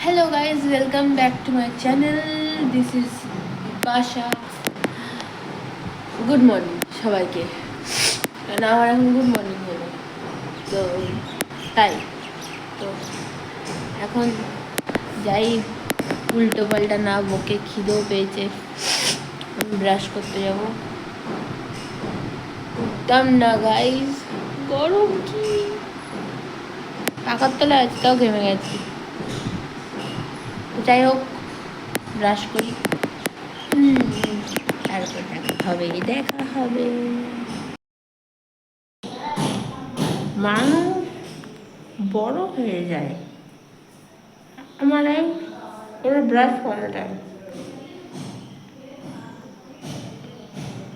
Hello guys, welcome back to my channel. This is Basha. Good morning সবাইকে। কারণ আমার এখন গুড মর্নিং হলো, তো তাই তো এখন যাই, উল্টো পাল্টা না বকে, খিদেও পেয়েছে, ব্রাশ করতে যাবো। উঠতাম না গাইজ, গরম কি, পাকার তলায় আছে তাও ঘেমে গেছি। যাই হোক, ব্রাশ করি, তারপর দেখা হবে। মানুষ বড় হয়ে যায়, আমার ওরা ব্রাশ পাল্টায়,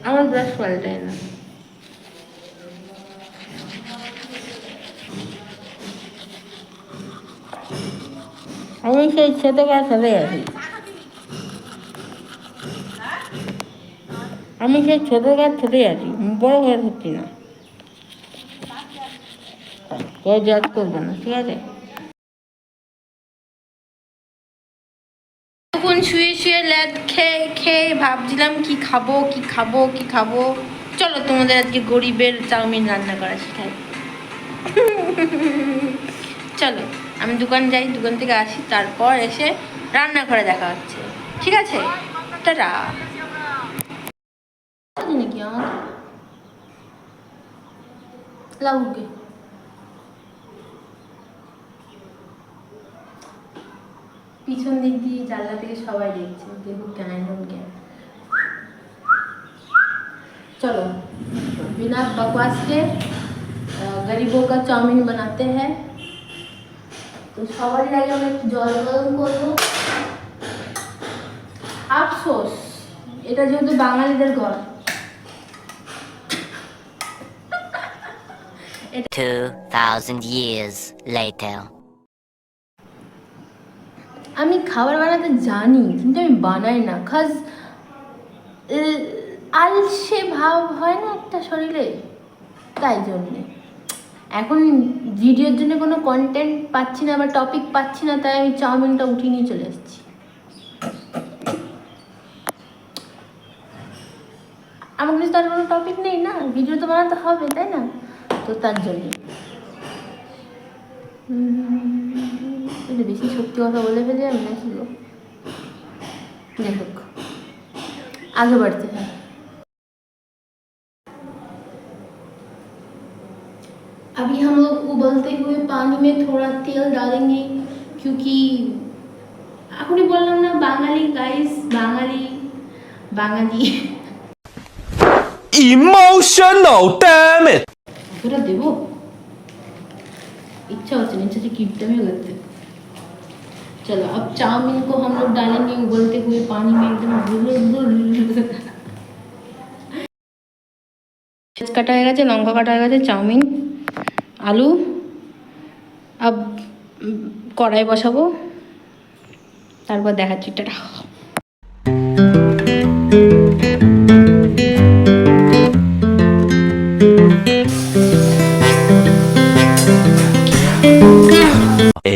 আমার ব্রাশ পাল্টায় না। আমি সেই ছোটবেলা চলে আসি, আমি সেই ছোটবেলা চলে আসি, বড় হয়ে হচ্ছি না। কেউ জাজ করবে না, ঠিক আছে? তখন শুয়ে শুয়ে ল্যাদ খেয়ে খেয়ে ভাবছিলাম কি খাবো। চলো তোমাদের আজকে গরিবের চাউমিন রান্না করা শেখাই। চলো আমি দোকান যাই, দোকান থেকে আসি, তারপর এসে রান্না করে দেখা হচ্ছে, ঠিক আছে? টাটা। নাকি আমার লাউকে পিছন দিক দিয়ে জানলা থেকে সবাই দেখছে, দেখুক কেন কেন। चलो बिना बकवास के गरीबों का चाउमीन बनाते हैं। तो সবারই আগে আমরা একটু জল গরম করবো। আফসোস, এটা যেহেতু বাঙালিদের ঘর, 2000 years later. আমি খাবার বানাতে জানি কিন্তু আমি বানাই না, খাস আলসে ভাব হয় না একটা শরীরে, তাই জন্যে এখন ভিডিওর জন্য কোনো কন্টেন্ট পাচ্ছি না বা টপিক পাচ্ছি না, তাই আমি চাউমিনটা উঠিয়ে নিয়ে চলে এসেছি। আমার কাছে তার কোনো টপিক নেই না, ভিডিও তো বানাতে হবে, তাই না? তো তার জন্যে বেশি সত্যি কথা বলে ফেলে আমি না, ছিল যাই হোক, आगे बढ़ते हैं। अभी हम लोग उबलते हुए पानी में थोड़ा तेल डालेंगे, क्योंकि आपने बोलना ना Bangali guys, Bangali Emotional, damn it! थोड़ा देवो, इच्छा होती नहीं, चाहिए किप्टे में लगते। चलो अब चाउमीन को हम लोग डालेंगे उबलते हुए पानी में, एकदम কাটা হয়ে গেছে, লঙ্কা কাটা হয়ে গেছে, চাউমিন, আলু। আব কড়াই বসাবো, তারপর দেখাচ্ছি। Tata.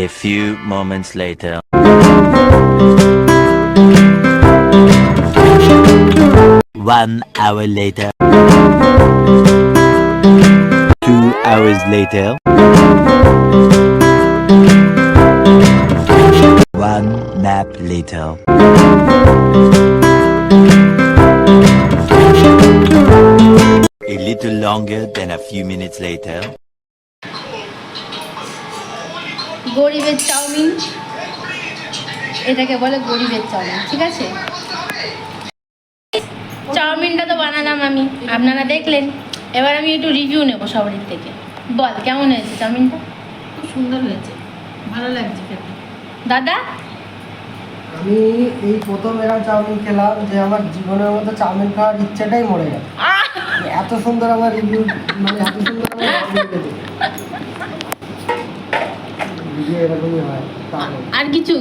A few moments later. 1 hour later. 2 hours later. 1 nap later. A little longer than a few minutes later. গরিবের চাউমিন, এটাকে বলে গরিবের চাউমিন, ঠিক আছে? চাউমিনটা তো বানালাম আমি, আপনারা দেখলেন। এবার আমি একটু রিভিউ নেবো সবারই থেকে। বল কেমন হয়েছে চাউমিনটা? খুব সুন্দর হয়েছে, ভালো লাগছে খেতে। দাদা, আমি এই প্রথম এরকম চাউমিন খেলাম যে আমার জীবনের মধ্যে চাউমিন খাওয়ার ইচ্ছাটাই মরে গেল। এত সুন্দর আমার রিভিউ, মানে এত সুন্দর আমার ভিডিও এরকমই হয়। আর কিছু?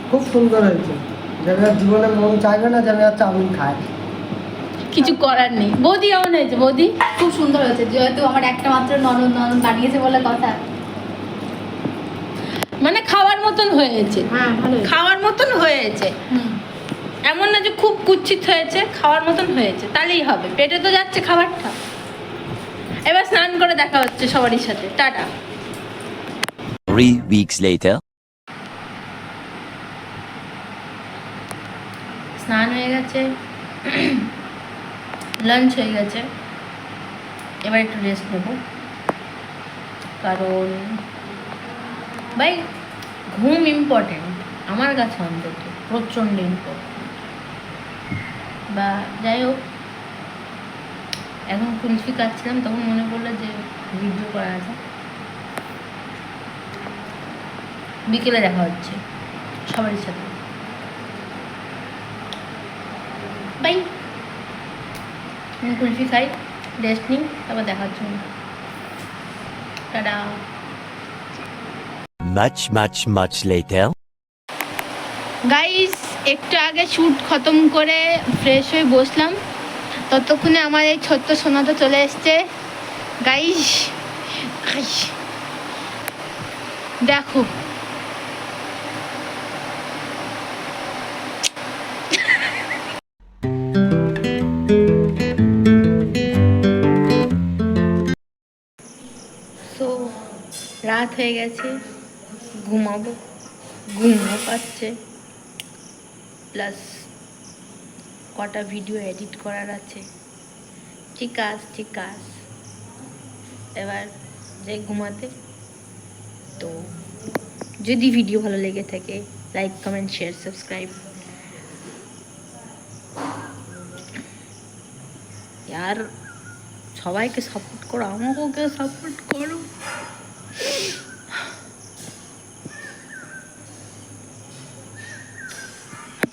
খুব সুন্দর হয়েছে, যাবে আর জীবনে মন চাইবে না যাবে আর চাউমিন খায়। কিছু করার নেই। বৌদি কেমন হয়েছে? বৌদি খুব সুন্দর হয়েছে, যেহেতু আমার একটা মাত্র ননদ বানিয়েছে বলে কথা। মানে খাওয়ার মতন হয়েছে, হ্যাঁ ভালো হয়েছে। খাওয়ার মতন হয়েছে, হুম। এমন না যে খুব কুচ্ছিত হয়েছে, খাওয়ার মতন হয়েছে, তাহলেই হবে, পেটে তো যাচ্ছে খাবারটা। এবার স্নান করে দেখা হচ্ছে সবারই সাথে, টাটা। 3 weeks later. স্নান হয়ে গেছে, লাঞ্চ হয়ে গেছে, এবার একটু রেস্ট নেব, কারণ ভাই ঘুম ইম্পর্টেন্ট আমার কাছে, অন্তত প্রচণ্ড ইম্পর্টেন্ট। বা যাই হোক, এখন কুলফি খাচ্ছিলাম, তখন মনে পড়লো যে ভিডিও করা আছে। বিকেলে দেখা হচ্ছে সবারই সাথে, বাই। কুলফি খাই, রেস্ট নিই, তারপর দেখা হচ্ছে। টাটা। Much later. গাইস, একটু আগে শ্যুট খতম করে ফ্রেশ হয়ে বসলাম, ততক্ষণে আমার এই ছোট্ট সোনাটা চলে এসছে। গাইস দেখো, সো রাত হয়ে গেছে, ঘুমাবো, ঘুমও পাচ্ছে, প্লাস কটা ভিডিও এডিট করার আছে। ঠিক আছে, এবার যাই ঘুমাতে। তো যদি ভিডিও ভালো লেগে থাকে, লাইক, কমেন্ট, শেয়ার, সাবস্ক্রাইব। यार সবাইকে সাপোর্ট করো, আমাকেও সাপোর্ট করো।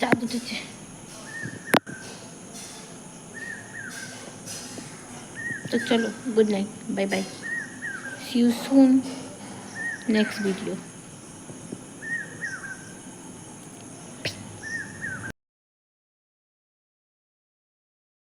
চাঁদ উঠেছে। তো চলো, good night, bye bye, see you soon, next video.